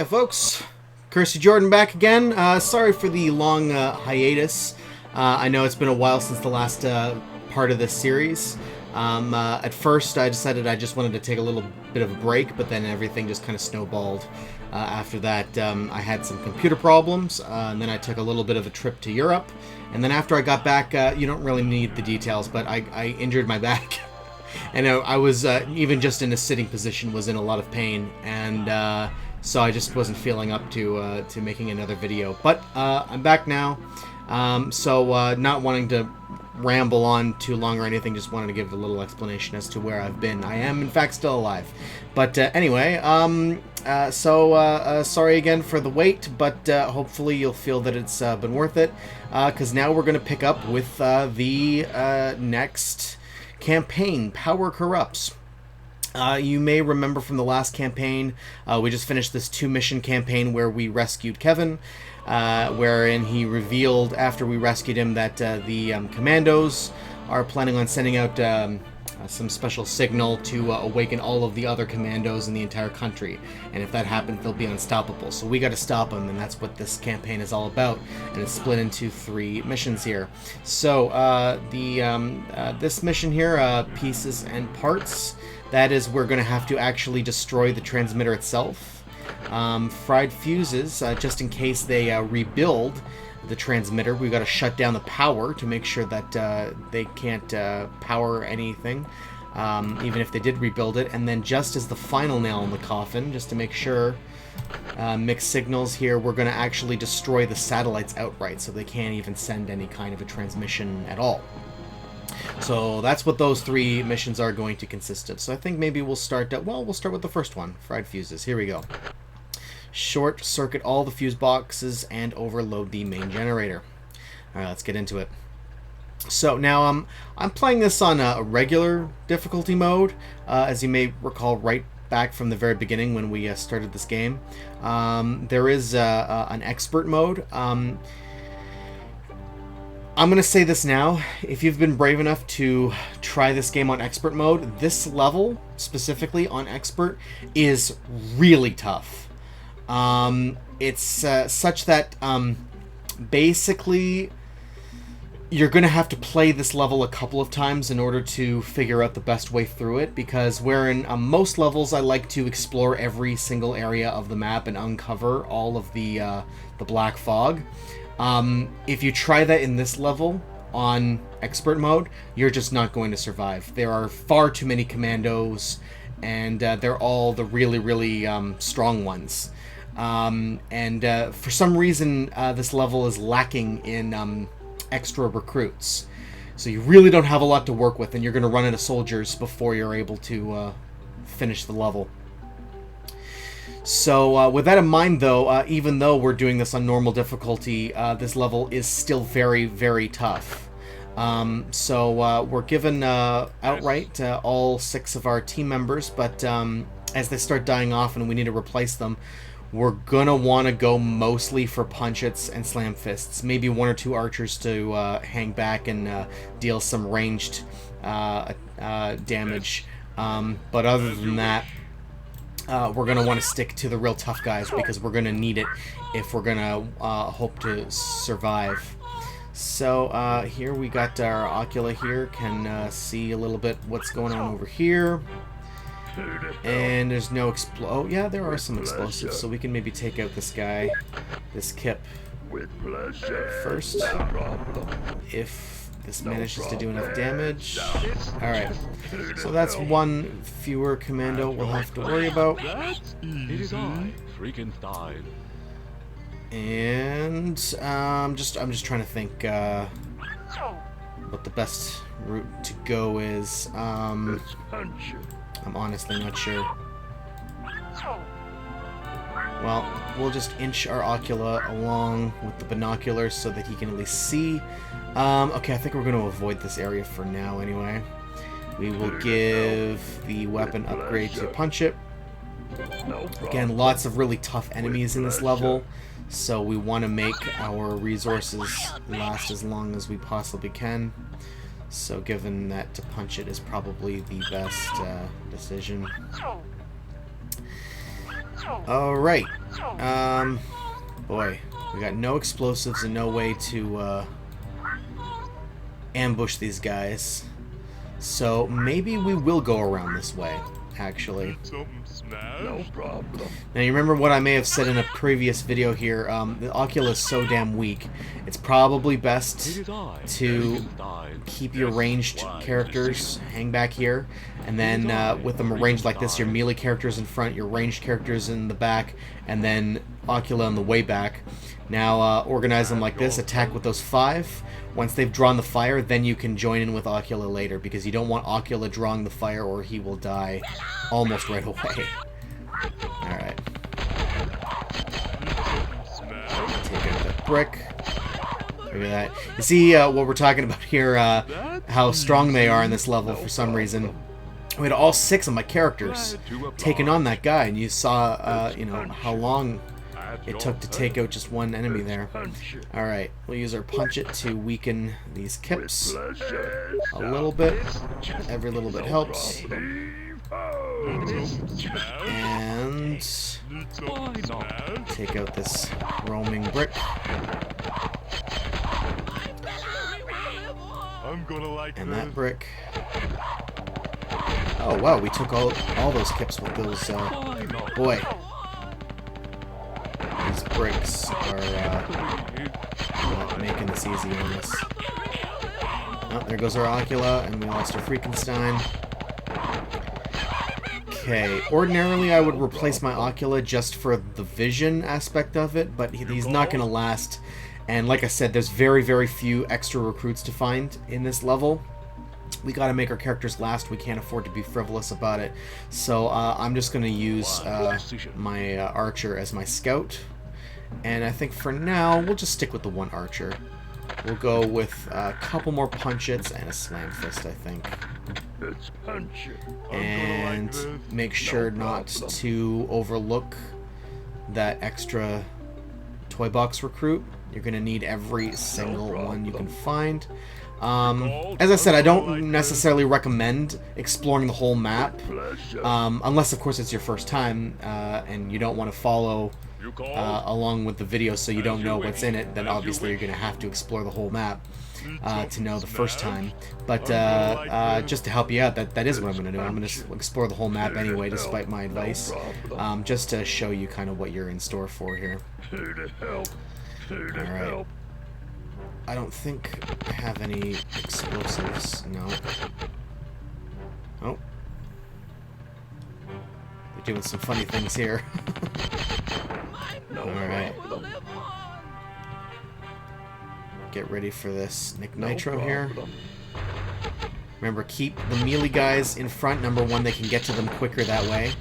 Hiya, folks. Kirsty Jordan back again. Sorry for the long hiatus. I know it's been a while since the last part of this series. At first, I decided I just wanted to take a little bit of a break, but then everything just kind of snowballed. After that, I had some computer problems, and then I took a little bit of a trip to Europe. And then after I got back, you don't really need the details, but I injured my back. And I was, even just in a sitting position, was in a lot of pain, and so I just wasn't feeling up to making another video. But I'm back now, so not wanting to ramble on too long or anything, just wanted to give a little explanation as to where I've been. I am, in fact, still alive. But anyway, sorry again for the wait, but hopefully you'll feel that it's been worth it, because now we're going to pick up with the next campaign, Power Corrupts. You may remember from the last campaign, we just finished this 2-mission campaign where we rescued Kevin, wherein he revealed after we rescued him that the commandos are planning on sending out some special signal to awaken all of the other commandos in the entire country, and if that happens, they'll be unstoppable. So we got to stop them, and that's what this campaign is all about, and it's split into 3 missions here. So this mission here, Pieces and Parts, that is, we're going to have to actually destroy the transmitter itself. Fried fuses, just in case they rebuild the transmitter, we've got to shut down the power to make sure that they can't power anything, even if they did rebuild it. And then just as the final nail in the coffin, just to make sure, mixed signals here, we're going to actually destroy the satellites outright, so they can't even send any kind of a transmission at all. So that's what those 3 missions are going to consist of. So I think maybe we'll start, we'll start with the first one, Fried Fuses. Here we go. Short circuit all the fuse boxes and overload the main generator. Alright, let's get into it. So now I'm playing this on a regular difficulty mode, as you may recall right back from the very beginning when we started this game. There is an expert mode. I'm going to say this now, if you've been brave enough to try this game on expert mode, this level, specifically on expert, is really tough. It's such that basically you're going to have to play this level a couple of times in order to figure out the best way through it, because wherein most levels I like to explore every single area of the map and uncover all of the black fog. If you try that in this level on expert mode, you're just not going to survive. There are far too many commandos, and they're all the really, really strong ones. For some reason, this level is lacking in extra recruits. So you really don't have a lot to work with, and you're going to run out of soldiers before you're able to finish the level. So with that in mind, though, even though we're doing this on normal difficulty, this level is still very, very tough. So we're given outright all 6 of our team members, but as they start dying off and we need to replace them, we're gonna want to go mostly for punch-its and slam fists. Maybe 1 or 2 archers to hang back and deal some ranged damage. But other than that, we're going to want to stick to the real tough guys, because we're going to need it if we're going to hope to survive. So here we got our Ocula here, can see a little bit what's going on over here. And there's no oh yeah, there are some explosives, so we can maybe take out this guy, this Kip, first, if this manages to do enough damage. Alright, so that's 1 fewer commando we'll have to worry about. It is I, Freakenstein. And I'm just trying to think what the best route to go is. I'm honestly not sure. Well, we'll just inch our Ocula along with the binoculars so that he can at least see. Okay, I think we're going to avoid this area for now anyway. We will give the weapon upgrade to Punch It. Again, lots of really tough enemies in this level, so we want to make our resources last as long as we possibly can. So given that to punch it is probably the best decision. Alright. Boy, we got no explosives and no way to ambush these guys. So maybe we will go around this way, actually. No problem. Now, you remember what I may have said in a previous video here, the Ocula is so damn weak. It's probably best It is I, to Freaking Tide. keep your Yes, ranged wise characters decision. hang back here, and then with them arranged like this, your melee characters in front, your ranged characters in the back, and then Ocula on the way back. Now organize them like this, attack with those 5. Once they've drawn the fire, then you can join in with Ocula later, because you don't want Ocula drawing the fire or he will die almost right away. Alright. Take out that brick. Look at that. You see what we're talking about here, how strong they are in this level for some reason. We had all 6 of my characters taking on that guy, and you saw, you know, how long it took to take out just one enemy there. Alright, we'll use our punch it to weaken these kips a little bit. Every little bit helps. And take out this roaming brick. I'm gonna like And that brick. Oh wow, we took all those kips with those, boy. These bricks are not making this easy on us. Oh, there goes our Ocula, and we lost our Freakenstein. Okay, ordinarily I would replace my Ocula just for the vision aspect of it, but he's not going to last. And like I said, there's very, very few extra recruits to find in this level. We got to make our characters last. We can't afford to be frivolous about it. So I'm just going to use my archer as my scout. And I think for now, we'll just stick with the one archer. We'll go with a couple more punch-its and a slam fist, I think. Let's punch it. And make sure not to overlook that extra toy box recruit. You're going to need every single one you can find. As I said, I don't necessarily recommend exploring the whole map, unless, of course, it's your first time and you don't want to follow along with the video so you don't know what's in it. Then obviously you're going to have to explore the whole map to know the first time. But just to help you out, that is what I'm going to do. I'm going to explore the whole map anyway, despite my advice, just to show you kind of what you're in store for here. Alright. I don't think I have any explosives. No. Oh. They're doing some funny things here. Alright. Get ready for this Nick Nitro here. Remember, keep the melee guys in front. Number one, they can get to them quicker that way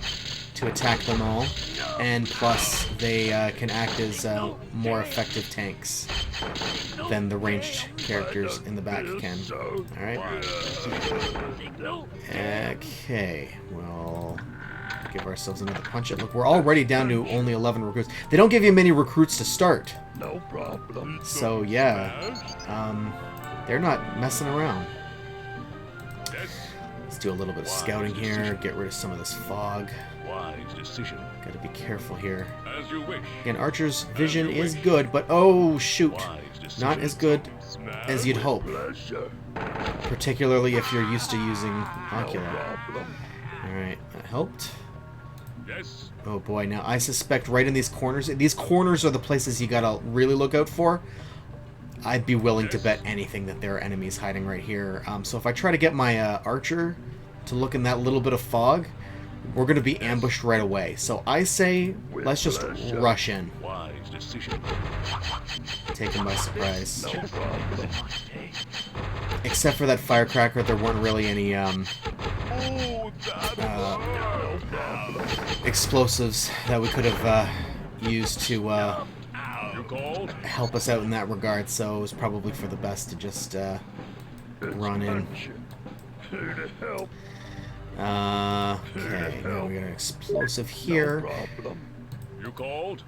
to attack them all. And plus, they can act as more effective tanks than the ranged characters in the back can. Alright. Okay. We'll give ourselves another punch-it. Look, we're already down to only 11 recruits. They don't give you many recruits to start. No problem. So, yeah. They're not messing around. Let's do a little bit of scouting here. Get rid of some of this fog. Wise decision. Gotta be careful here. As you wish. Again, Archer's vision is good, but oh shoot, Wise decision. not as good as you'd hope. Particularly if you're used to using Ocula. Alright, that helped. Yes. Oh boy, now I suspect right in these corners are the places you gotta really look out for. I'd be willing to bet anything that there are enemies hiding right here. So if I try to get my Archer to look in that little bit of fog, we're going to be ambushed right away. So I say, let's just rush in. Wise decision. Take him by surprise. Except for that firecracker, there weren't really any explosives that we could have used to help us out in that regard. So it was probably for the best to just run in. Okay, now we got an explosive here. You called?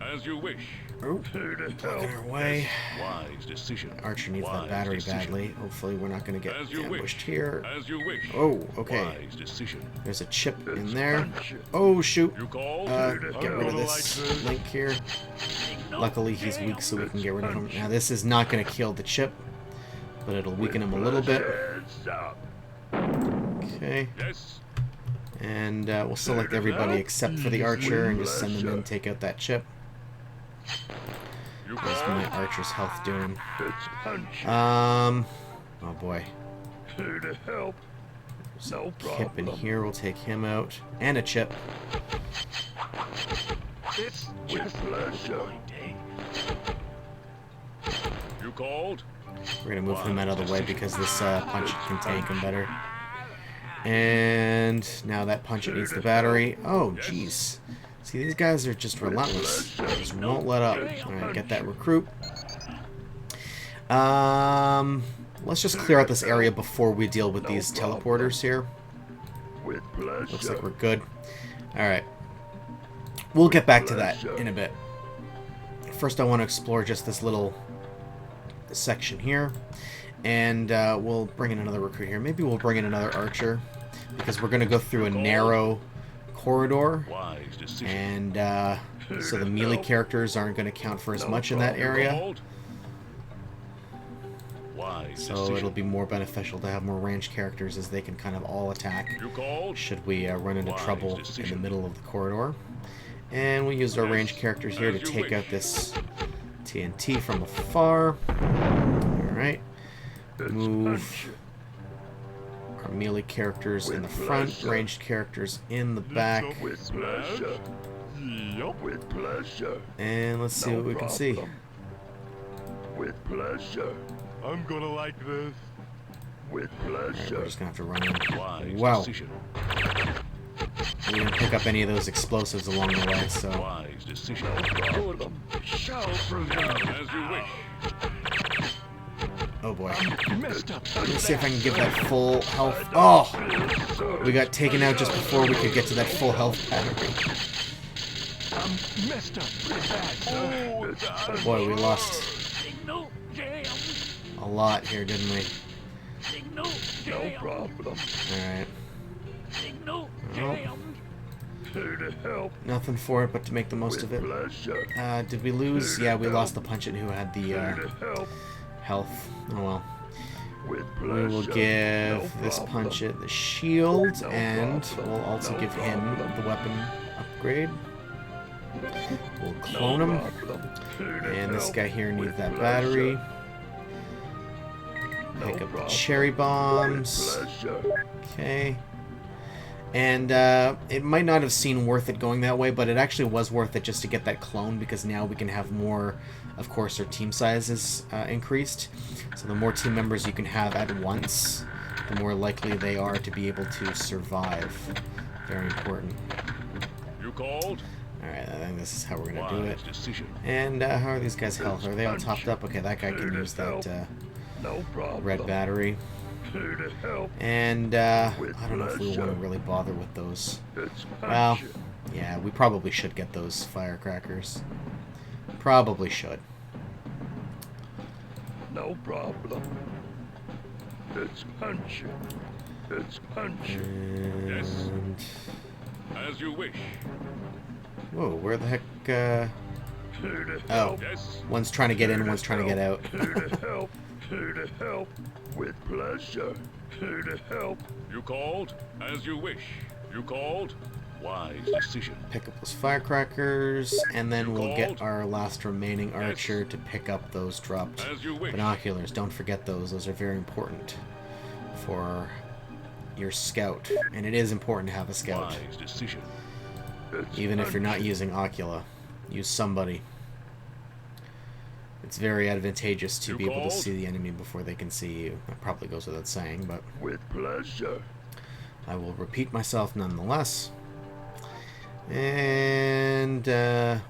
As you wish. Oh, blocking our way. Wise decision. Archer needs that Wise battery decision. badly. Hopefully we're not going to get As you ambushed wish. here. As you wish. Oh, okay. Wise decision. There's a chip in Let's there. punch it. Oh, shoot. You called? Get rid of this Link here. Luckily, he's weak, so we can get rid of him. Now, this is not going to kill the chip, but it'll weaken him a little bit. Heads up. Okay. Yes. And we'll select everybody except for the archer and just send them in, take out that chip. You How's called? my archer's health doing? Let's punch it. Oh boy. Here to help. No Kip in problem. here, we'll take him out. And a chip. It's with pleasure. You called? We're gonna move him out of the way because this punch can tank him better. And now that punch needs the battery. Oh, jeez. See, these guys are just relentless. They just won't let up. Alright, get that recruit. Let's just clear out this area before we deal with these teleporters here. With pleasure. Looks like we're good. Alright. We'll get back to that in a bit. First, I want to explore just this little section here. And we'll bring in another recruit here. Maybe we'll bring in another archer. Because we're going to go through a narrow corridor. Wise decision. And so the melee characters aren't going to count for as much in that area. Called? Wise So decision. it'll be more beneficial to have more ranged characters as they can kind of all attack. You called? Should we run into Wise trouble in the decision. middle of the corridor. And we'll use our ranged characters here to As you take wish. out this TNT from afar. Alright. Let's Move punch it. our melee characters in the With front, pleasure. ranged characters in the back. With pleasure. Yup. With pleasure. And let's see No what we can see. problem. With pleasure. I'm gonna like this. With Alright, pleasure. we're just gonna have to run in. Wise Wow. decision. We didn't pick up any of those explosives along the way, so. Wise decision. Problem. Shall prevail. As you wish. Oh boy. Messed up. Let me see if I can give that full health. Oh! We got taken out just before we could get to that full health battery. I'm messed up pretty bad, sir. Boy, we lost Signal jam. a lot here, didn't we? Signal No jam. problem. Alright. Signal Well. jammed. Here to help. Nothing for it but to make the most With of it. pleasure. Did we lose? Yeah, we lost the punch-it who had the Here to help. health. Oh well. With We pleasure. will give No this problem. punch-it the shield, No and problem. we'll also No give him problem. the weapon upgrade. We'll No clone him. problem. Here to And this help. guy here needs With that pleasure. battery. No Pick up the problem. cherry With bombs. pleasure. Okay. And it might not have seemed worth it going that way, but it actually was worth it just to get that clone, because now we can have more, of course, our team size is increased. So the more team members you can have at once, the more likely they are to be able to survive. Very important. You called? Alright, I think this is how we're going to do it. Wise decision. And how are these guys' health? Are they all topped up? Okay, that guy can use that No problem. red battery. Here to help. And I don't know if we want to pleasure. really bother with those. It's Well, punch it. yeah, we probably should get those firecrackers. Probably should. No problem. It's punch it. It's punch it. And As you wish. whoa, where the heck? Here to Oh, help. Yes. one's trying to get in, one's trying to get out. Here to help. Here to help. With pleasure. Here to help. You called? As you wish. You called? Wise decision. Pick up those firecrackers, and then we'll get Called? our last remaining archer to pick up those dropped As you wish. binoculars. Don't forget those. Those are very important for your scout, and it is important to have a scout. Wise decision. It's Even if you're punch not using Ocula, use somebody. It's very advantageous to You be able to called? see the enemy before they can see you. That probably goes without saying, but it. With pleasure. I will repeat myself nonetheless. And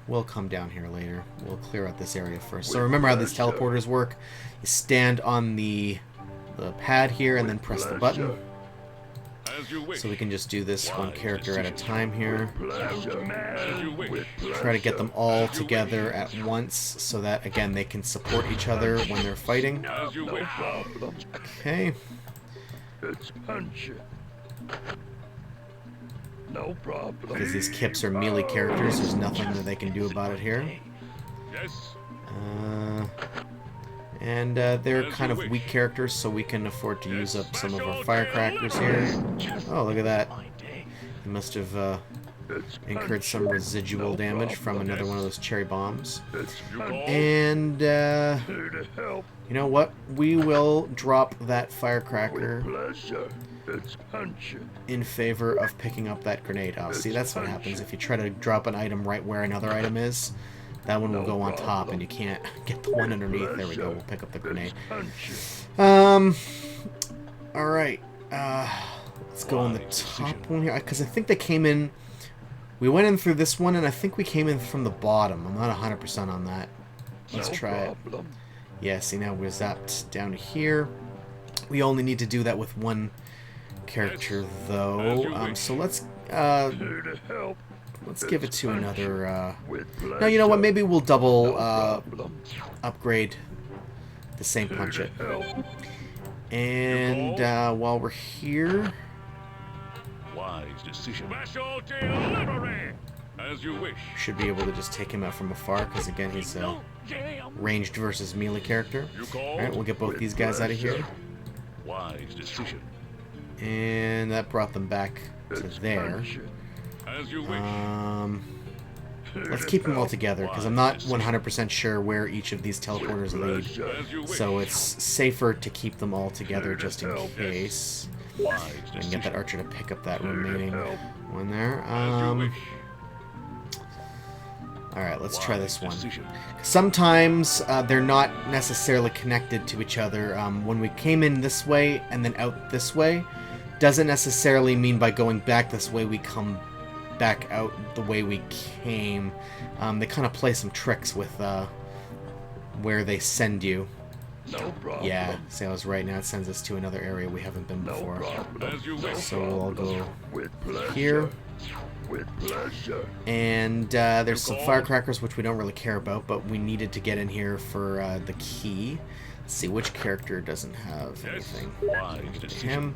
we'll come down here later. We'll clear out this area first. So With remember how these pleasure. teleporters work. You stand on the pad here and then press the button. As you wish. So we can just do this one character at a time here. Pleasure. As you wish. Try to get them all together at once so that, again, they can support each other when they're fighting. As you No wish. problem. Okay. It's punchy. No problem. Because these Kips are melee characters, there's nothing that they can do about it here. Yes. And they're kind of weak characters, so we can afford to use up some of our firecrackers here. Oh, look at that. He must have It's incurred some punchy. residual No damage from problem. another one of those cherry bombs. It's You punchy. called. And, Here to help. you know what? We will drop that With firecracker pleasure. It's punchy. in favor of picking up that grenade. Oh, see, that's what happens if you try to drop an item right where another item is. That one will go on top, and you can't get the one underneath. There we go. We'll pick up the grenade. It's punchy. Alright. Let's go on the top one here. Because I think they came in... We went in through this one, and I think we came in from the bottom. I'm not 100% on that. Let's No try it. problem. Yeah, see, now we're zapped down to here. We only need to do that with one character, though. So let's Here to help. give it to another... With No, you know what? pleasure. Maybe we'll double No problem. upgrade the same Here punch to it. help. And while we're here... Wise decision. Special delivery. As you wish. Should be able to just take him out from afar, because again, he's a No jam. ranged versus melee character. You called. Alright, we'll get both these guys out of here. Wise decision. And that brought them back to It's there. punchy. As you wish. Here Let's to keep them all help. together, because I'm not 100% sure where each of these teleporters lead. Pleasure. As you wish. So it's safer to keep them all together just in case. Wise I can decision. get that archer to pick up that Here to remaining help. one there. As you wish. Alright, let's try this Wise one. decision. Sometimes they're not necessarily connected to each other. When we came in this way and then out this way, doesn't necessarily mean by going back this way we come back out the way we came. They kind of play some tricks with where they send you. No problem. Yeah, see, I was right. Now it sends us to another area we haven't been No before. problem. As you wish. So we'll all go With pleasure. here. With pleasure. And there's some called? firecrackers, which we don't really care about, but we needed to get in here for the key. Let's see which character doesn't have Yes. anything. Wise Give it to decision. him.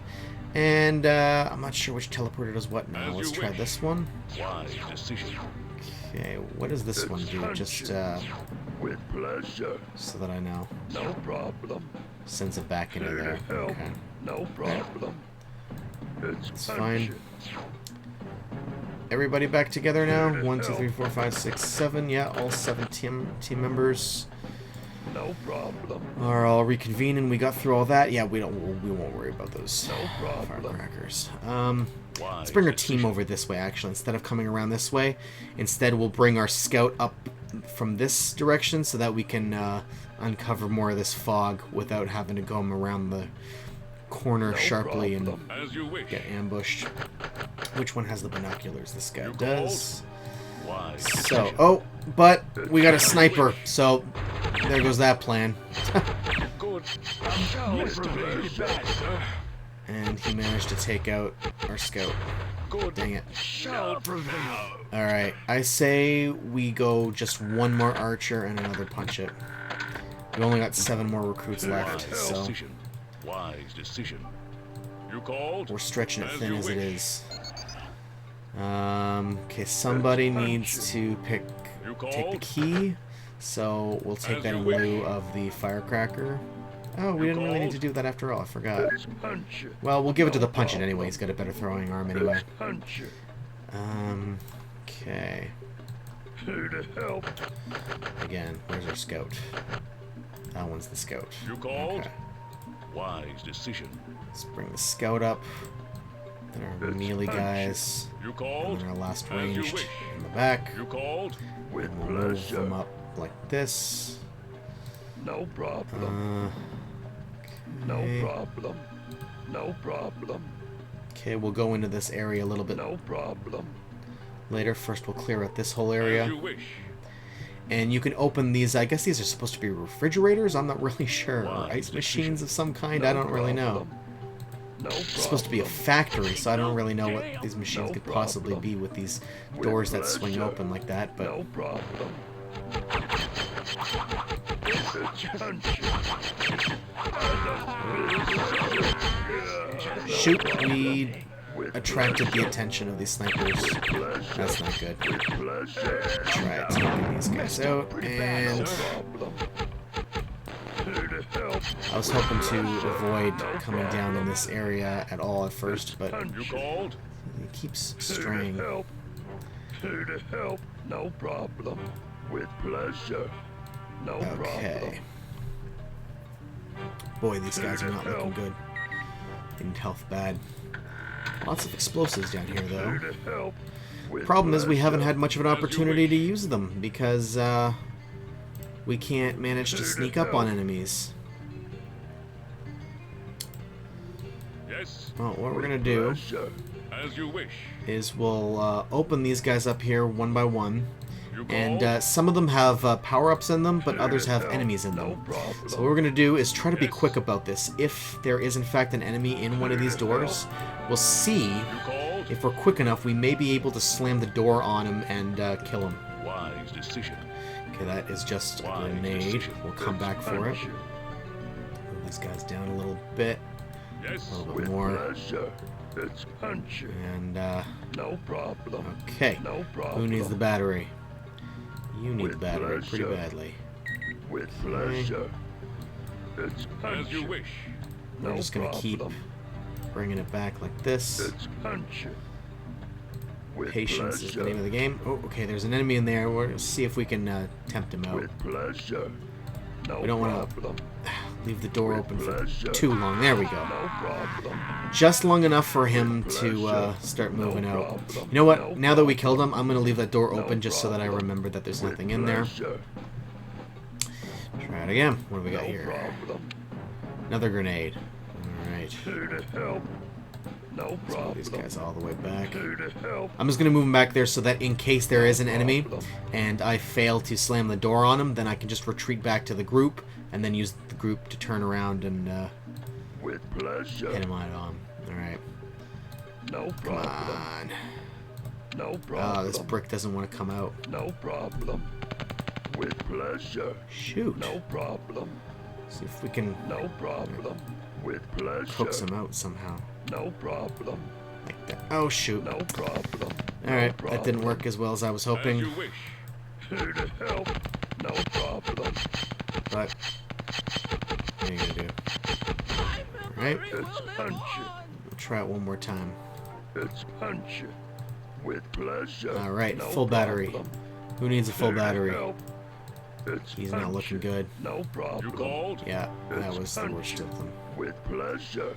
And I'm not sure which teleporter does what now. As Let's you try wish. this one. Wise decision. Okay, what does this one do? Just With pleasure. so that I know. No problem. Sends it back into Here there. to help. Okay. No problem. It's fine. punchy. Everybody back together now? Here to 1, 2, 3, help. 4, 5, 6, 7. Yeah, all 7 team members No problem. are all reconvening. We got through all that. Yeah, we won't worry about those No problem. firecrackers. Wise Let's bring our team decision. over this way, actually. Instead of coming around this way, instead we'll bring our scout up from this direction so that we can uncover more of this fog without having to go around the corner No sharply problem. As you wish. and get ambushed. Which one has the binoculars? This guy You does. Wise So, decision. oh, but we got a sniper, so there goes that plan. Good. Misbehaved bad, sir. And he managed to take out our scout. Good. Dang it. Shall prevail. Alright, I say we go just one more archer and another punch it. We only got 7 more recruits left, Wise so decision. Wise decision. You called. we're stretching it As thin you as it wish. is. Okay, somebody needs to You take the called. key, so we'll take As that you in wish. lieu of the firecracker. Oh, we You didn't really need called. to do that after all, I forgot. It's punchy. Well, we'll give it to No the punch it problem. anyway, he's got a better throwing arm anyway. It's punchy. Okay. Here to help. Again, where's our scout? That one's the scout. You called. Okay. Wise decision. Let's bring the scout up. Then our It's melee punchy. guys. You And called. then our last As you ranged wish. in the back. You called. With And we'll move them pleasure. up like this. No problem. No Okay. problem. No problem. Okay, we'll go into this area a little bit No problem. later. First, we'll clear out this whole As area. you wish. And you can open these. I guess these are supposed to be refrigerators. I'm not really sure. Or Wise ice decision. machines of some kind. No I don't really know. problem. No It's supposed to be a problem. factory, so I don't really know what these machines No could possibly problem. be with these With doors that swing pleasure. open like that, but No problem. Attention. shoot, we With attracted the attention of these snipers. pleasure. That's not good. With pleasure. Try taking these guys out, and No problem. Here to help. I was hoping to avoid coming down in this area at all at first, but You called? it keeps Here straying. to help. Here to help. No problem. With pleasure. No Okay. problem. Boy, these guys are not looking good. Getting health bad. Lots of explosives down here, though. Here to help. With Problem is we haven't pleasure. had much of an opportunity to use them because we can't manage to sneak up on enemies. Yes, Well, what we're gonna do Pleasure. as you wish. is we'll open these guys up here one by one, You called? and some of them have power-ups in them, but others have enemies in No them. problem. So what we're gonna do is try to be Yes. quick about this. If there is in fact an enemy in one of these doors, we'll see You called? if we're quick enough. We may be able to slam the door on him and kill him. Wise decision. Okay, that is just a Wise grenade. decision. We'll come back for it. Punch. Move these guys down a little bit, Yes, a little With bit more, pleasure. It's punchy. and No problem. okay. No problem. Who needs the battery? You need the With battery pretty pleasure. badly. With pleasure. It's as punchy. you wish. We're No just gonna keep problem. bringing it back like this. It's punchy. With Patience is the pleasure. name of the game. Oh, okay, there's an enemy in there. We're gonna see if we can tempt him out. With pleasure. No We don't wanna- problem. Leave the door with open for pleasure. too long. There we go. No problem. Just long enough for him With to pleasure. start No moving out. problem. You know what? No Now that we problem. killed him, I'm gonna leave that door No open just so that I problem. remember that there's With nothing in there. pleasure. Try it again. What do we got No here? problem. Another grenade. All right. Here to help. No Let's move problem. these guys all the way back. Here to help. I'm just gonna move them back there so that in case there is an enemy problem. and I fail to slam the door on him, then I can just retreat back to the group and then use the group to turn around and With pleasure. hit him on. All right. No Come problem. on. No Oh, problem. this brick doesn't want to come out. No problem. With pleasure. Shoot. No problem. See if we can No problem. With pleasure. coax him out somehow. No problem. Like that. Oh, shoot. No problem. All right, that didn't work as well as I was As hoping, you wish. Here to help. No problem. but what are you gonna do? All right, It's punchy. we'll try it one more time. It's punchy. With pleasure. All right, No full battery. problem. Who needs a full Here to battery? help. It's He's not looking punchy. good. No problem. You called? Yeah, that It's was the worst punchy. of them. With pleasure.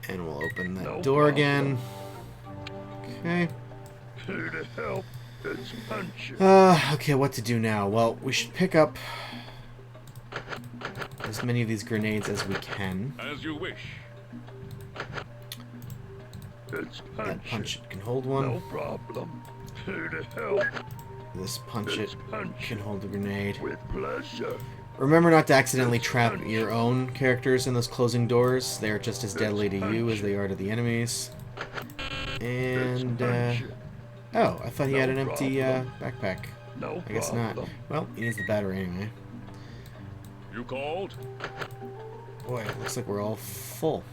And we'll open that No door problem. again. Okay. Here to help. It's punchy. Okay, what to do now? Well, we should pick up as many of these grenades as we can. As you wish. It's That punchy. punch it can hold one. No problem. Here to help. This punch It's it punchy. can hold the grenade. With pleasure. Remember not to accidentally trap your own characters in those closing doors. They are just as deadly to you as they are to the enemies. It's And, punchy. oh, I thought he had an No empty problem. backpack. No I guess not. problem. Well, he needs the battery anyway. You called? Boy, it looks like we're all full.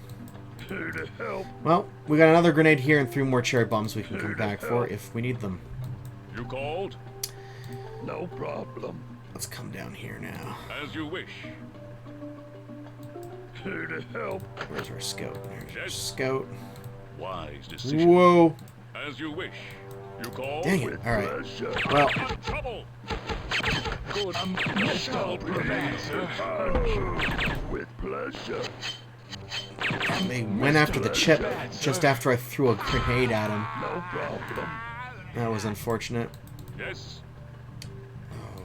Here to help. Well, we got another grenade here and 3 more cherry bombs we can come back for if we need them. You called? No problem. Let's come down here now. As you wish. Here to help. Where's our scout? There's our Yes. scout. Wise decision. Whoa! As you wish. You called? Dang it. With Alright. pleasure. Well, In trouble. Good. No stop with that, sir. Punch. With pleasure. they went after the chip just after I threw a grenade at him. No problem. That was unfortunate. Yes.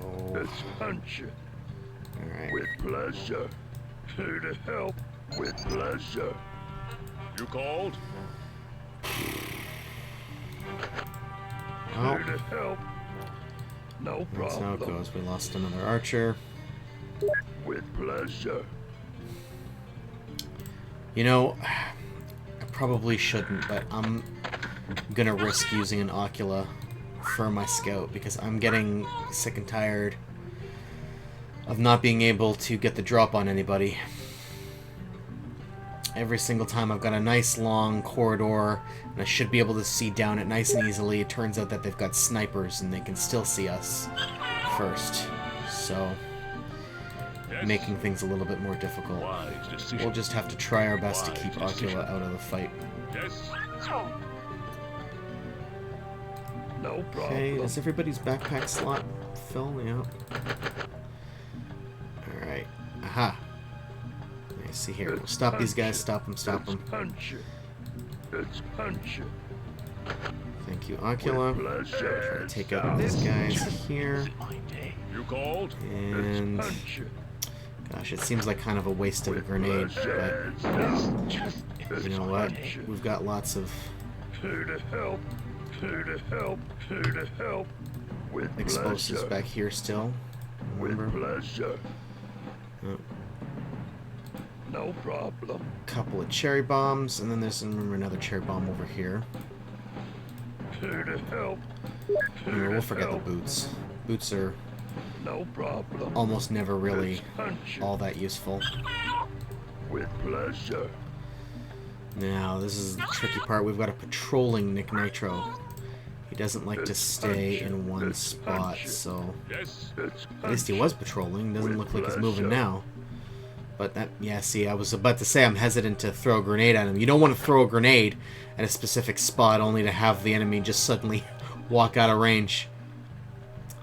Oh, It's punchy. alright. With pleasure. Here to help. With pleasure. You called? Well, Here to help. No that's how it problem. goes. We lost another archer. With pleasure. You know, probably shouldn't, but I'm gonna risk using an Ocula for my scout because I'm getting sick and tired of not being able to get the drop on anybody. Every single time I've got a nice long corridor and I should be able to see down it nice and easily. It turns out that they've got snipers and they can still see us first. So, making things a little bit more difficult. Wise decision. We'll just have to try our best to keep Wise Ocula decision. out of the fight. Yes. No problem. Okay, is everybody's backpack slot fill? Yeah. Alright. Aha. I see here. We'll stop these guys. Stop them. Stop them. Let's punch it. Let's punch it. Thank you, Ocula. Pleasure. Try to take out these guys here. My day. You called? And Let's punch it. gosh, it seems like kind of a waste of a grenade, but Let's you know what? punch it. We've got lots of Here to help. Here to help. Here to help. With explosives pleasure. back here still. With Remember? pleasure. Oh, No problem. couple of cherry bombs, and then there's remember another cherry bomb over here. Here to help. Remember, we'll forget the boots. Boots are No problem. almost never really Let's punch it. all that useful. With pleasure. Now, this is the tricky part. We've got a patrolling Nick Nitro. He doesn't like to Let's stay punch it. in one Let's spot, punch it. so Yes. Let's at least he punch was patrolling. Doesn't With look like he's moving pleasure. now. But that, yeah, see, I was about to say I'm hesitant to throw a grenade at him. You don't want to throw a grenade at a specific spot only to have the enemy just suddenly walk out of range.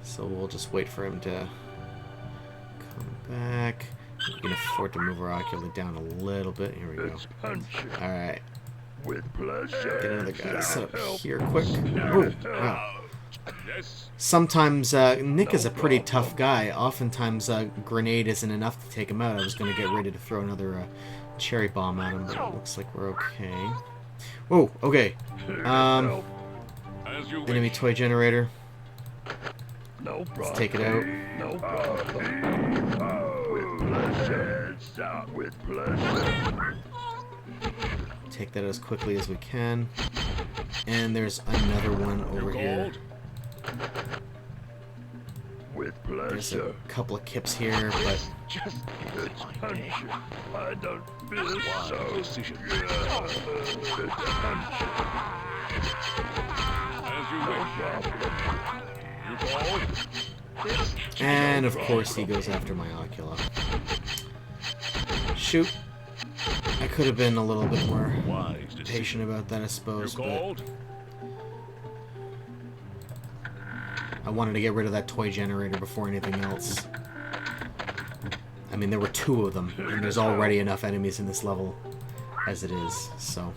So we'll just wait for him to come back. We can afford to move our Ocula down a little bit. Here we go. Let's punch it. Alright, With pleasure. get another guy set up Help. here quick. Oh, wow. Yes. Sometimes Nick is a pretty tough guy. Oftentimes a grenade isn't enough to take him out. I was going to get ready to throw another cherry bomb at him, but it looks like we're okay. Oh, okay. Here to Um, help. As you enemy wish. toy generator. No problem. Let's take it out. No problem. With pleasure. Stop. With pleasure. Take that as quickly as we can. And there's another one You over here. called? With There's a pleasure. couple of kips here, but Just Let's my punch day. it. I don't feel Wise so decision. good. Let's punch it. As you No wish. problem. You called? and of course he goes after my Ocula. Shoot. I could have been a little bit more Wise decision. patient about that, I You suppose, but called? I wanted to get rid of that toy generator before anything else. I mean, there were two of them, and there's already enough enemies in this level as it is, so.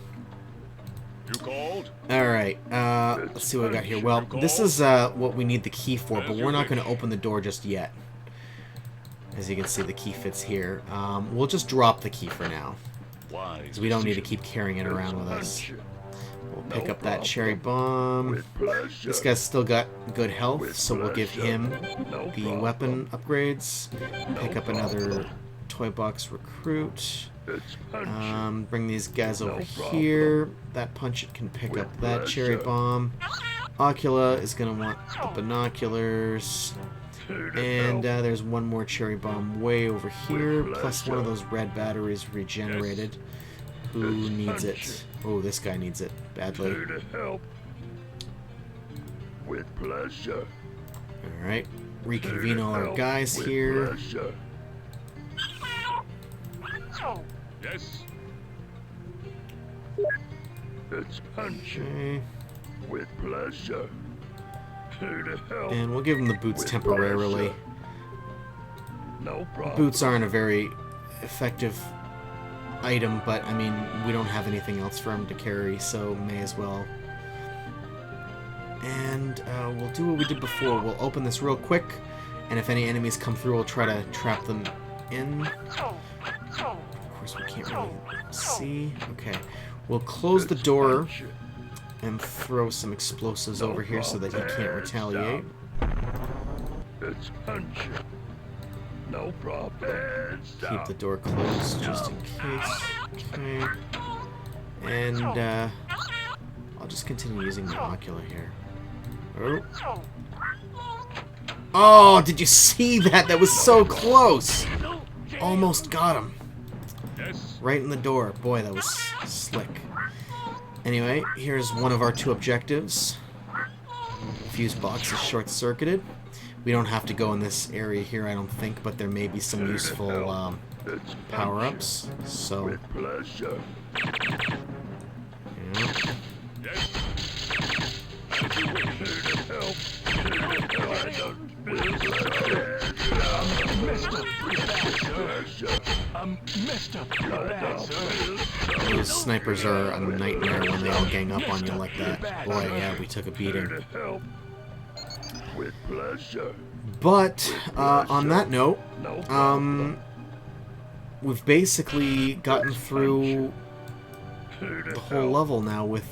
You called? Alright, let's see what we got here. Well, this is what we need the key for, but we're not going to open the door just yet. As you can see, the key fits here. We'll just drop the key for now, Wise. because we don't need to decision. keep carrying it around with us. Punch it. We'll pick No up that problem. cherry bomb. With pleasure. This guy's still got good health, With so we'll give pleasure. him No the problem. weapon upgrades. Pick No up another problem. toy box recruit. Let's punch it. Bring these guys No over problem. here. That punch it can pick With up that cherry pleasure. bomb. Ocula is gonna want the binoculars. Here to And help. there's one more cherry bomb way over here, With plus one of pleasure. those red batteries regenerated. Who Let's needs punch it? Oh, this guy needs it badly. Here to help. With pleasure. Alright, Here reconvene to all our help. guys With here. pleasure. Yes. Let's punch it. Okay. With pleasure. Here to help. And we'll give him the boots With temporarily. pleasure. No problem. Boots aren't a very effective item, but I mean, we don't have anything else for him to carry, so may as well. And we'll do what we did before. We'll open this real quick, and if any enemies come through, we'll try to trap them in. Of course, we can't really see. Okay. We'll close the Let's door punch it. and throw some explosives No over here so that he can't problem. retaliate. Let's punch it. No problem. Keep the door closed just in case. Okay. And I'll just continue using the ocular here. Oh. Oh, did you see that? That was so close. Almost got him. Yes. Right in the door. Boy, that was slick. Anyway, here's one of our 2 objectives. Fuse box is short-circuited. We don't have to go in this area here, I don't think, but there may be some useful power-ups. So, With pleasure. yeah. Yes. As you wish. Help. I don't feel pleasure. I'm messed up pretty bad, sir. Those snipers are a nightmare when they all gang up on you like that. Boy, yeah, we took a beating. Help. With pleasure. But, on that note, No problem. we've basically gotten through the whole level now, with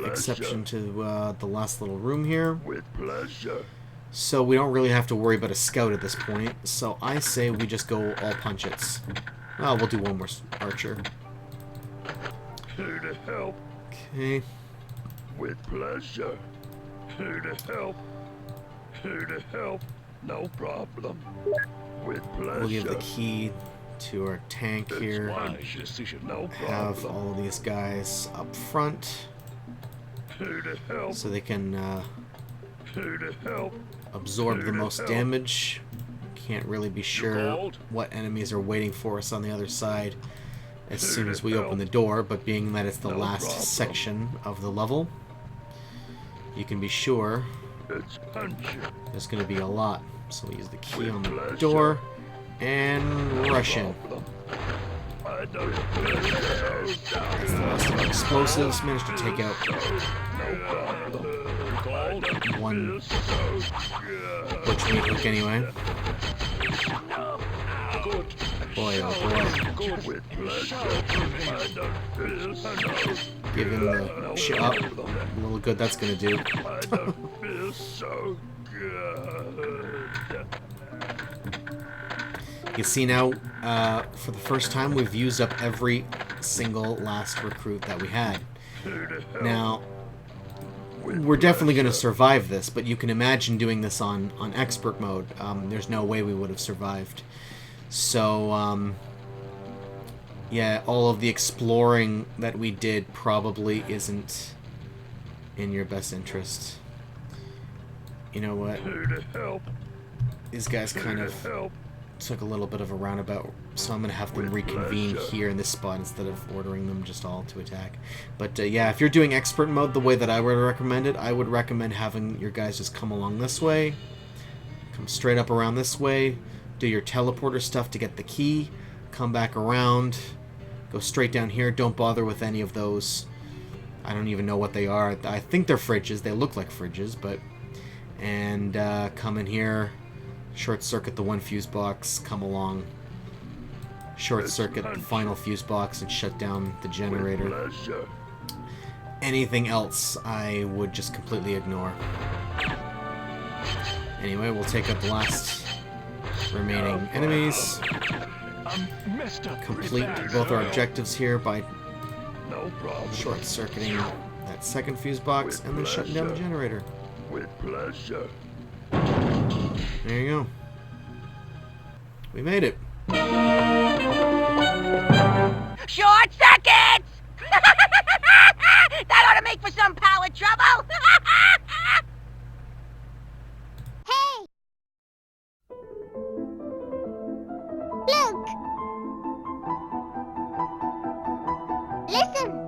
exception to the last little room here. With pleasure. So we don't really have to worry about a scout at this point. So I say we just go all punch-its. Well, we'll do one more archer. Here to help. Okay. With pleasure. Here to help. Here to help. No problem. With pleasure. We'll give the key to our tank here. Wise decision. No Have problem. all of these guys up front Here to help. so they can Here to help. absorb the most damage. Can't really be sure called? what enemies are waiting for us on the other side as soon as we open the door, but being that it's the No last problem. section of the level, you can be sure It's punchy. there's going to be a lot. So we use the key With on the pleasure. door and rush in. Problem. I don't feel That's the last of our explosives. Managed to take out no problem. Called. one So good. butch meat hook anyway. Good. Boy, oh boy. Good. With pleasure. I don't feel so. Give him the shit up. A little good that's going to do. I don't feel so good. You see now, for the first time, we've used up every single last recruit that we had. Here to help. Now, we're definitely going to survive this, but you can imagine doing this on expert mode. There's no way we would have survived. So, yeah, all of the exploring that we did probably isn't in your best interest. You know what? Here to help. These guys kind Here of to help. took a little bit of a roundabout, so I'm going to have them reconvene here in this spot instead of ordering them just all to attack. But yeah, if you're doing expert mode the way that I would recommend it, I would recommend having your guys just come along this way, come straight up around this way, do your teleporter stuff to get the key, come back around, go straight down here, don't bother with any of those. I don't even know what they are. I think they're fridges, they look like fridges, but... And come in here, short circuit the one fuse box, come along, short circuit the final fuse box and shut down the generator. Pleasure. Anything else I would just completely ignore. Anyway, we'll take out the last remaining enemies, I'm messed up pretty complete bad, both our sir. objectives here by No problem. short circuiting that second fuse box and then shutting down the generator. With pleasure. There you go. We made it. Short circuits! That ought to make for some power trouble! Hey! Look! Listen!